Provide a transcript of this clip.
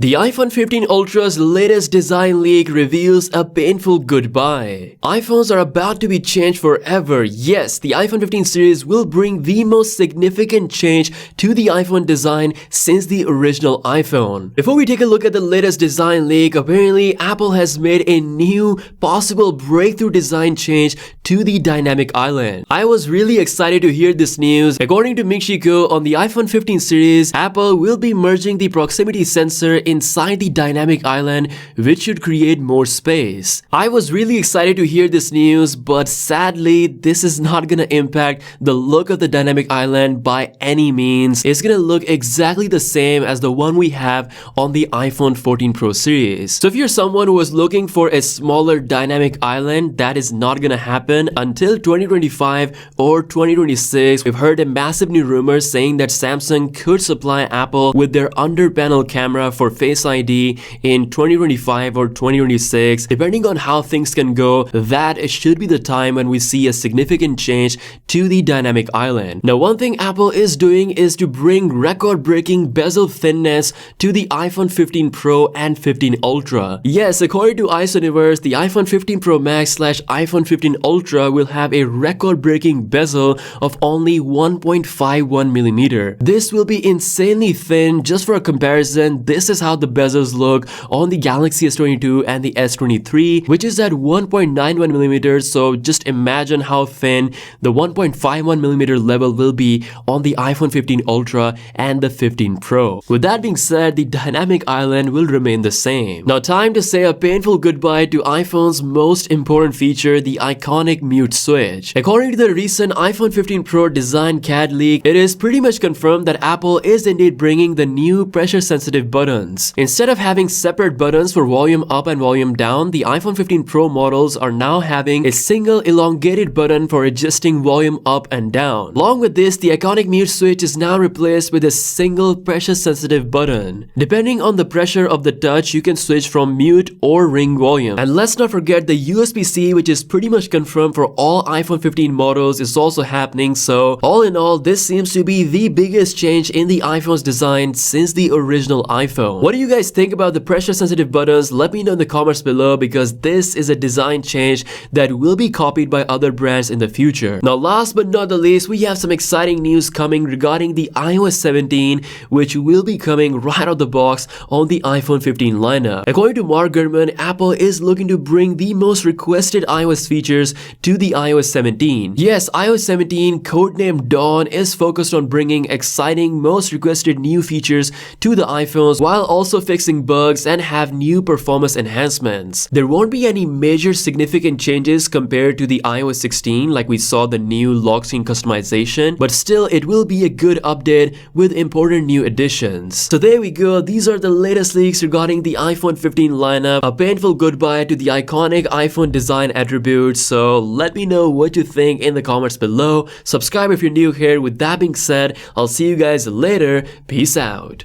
The iPhone 15 Ultra's latest design leak reveals a painful goodbye. iPhones are about to be changed forever. Yes, the iPhone 15 series will bring the most significant change to the iPhone design since the original iPhone. Before we take a look at the latest design leak, apparently Apple has made a new possible breakthrough design change to the dynamic island. I was really excited to hear this news. According to Michiko, on the iPhone 15 series, Apple will be merging the proximity sensor inside the dynamic island, which should create more space. I was really excited to hear this news, but sadly, this is not gonna impact the look of the dynamic island by any means. It's gonna look exactly the same as the one we have on the iPhone 14 Pro series. So if you're someone who was looking for a smaller dynamic island, that is not gonna happen until 2025 or 2026. We've heard a massive new rumor saying that Samsung could supply Apple with their under panel camera for Face ID in 2025 or 2026. Depending on how things can go, that should be the time when we see a significant change to the dynamic island. Now, one thing Apple is doing is to bring record-breaking bezel thinness to the iPhone 15 Pro and 15 Ultra. Yes, according to Isoniverse, the iPhone 15 Pro Max / iPhone 15 Ultra will have a record-breaking bezel of only 1.51mm. This will be insanely thin. Just for a comparison, this is how the bezels look on the Galaxy S22 and the S23, which is at 1.91mm. So just imagine how thin the 1.51mm level will be on the iPhone 15 Ultra and the 15 Pro. With that being said, the dynamic island will remain the same. Now, time to say a painful goodbye to iPhone's most important feature, the iconic mute switch. According to the recent iPhone 15 Pro design CAD leak, it is pretty much confirmed that Apple is indeed bringing the new pressure-sensitive buttons. Instead of having separate buttons for volume up and volume down, the iPhone 15 Pro models are now having a single elongated button for adjusting volume up and down. Along with this, the iconic mute switch is now replaced with a single pressure-sensitive button. Depending on the pressure of the touch, you can switch from mute or ring volume. And let's not forget the USB-C, which is pretty much confirmed for all iPhone 15 models, is also happening. So all in all, this seems to be the biggest change in the iPhone's design since the original iPhone. What do you guys think about the pressure-sensitive buttons? Let me know in the comments below, because this is a design change that will be copied by other brands in the future. Now, last but not the least, we have some exciting news coming regarding the iOS 17, which will be coming right out of the box on the iPhone 15 lineup. According to Mark Gurman, Apple is looking to bring the most requested iOS features to the iOS 17. Yes, iOS 17, codenamed Dawn, is focused on bringing exciting, most requested new features to the iPhones while also fixing bugs and have new performance enhancements. There won't be any major significant changes compared to the iOS 16, like we saw the new lock screen customization, but still it will be a good update with important new additions. So there we go, these are the latest leaks regarding the iPhone 15 lineup, a painful goodbye to the iconic iPhone design attributes. So let me know what you think in the comments below. Subscribe if you're new here. With that being said, I'll see you guys later. Peace out.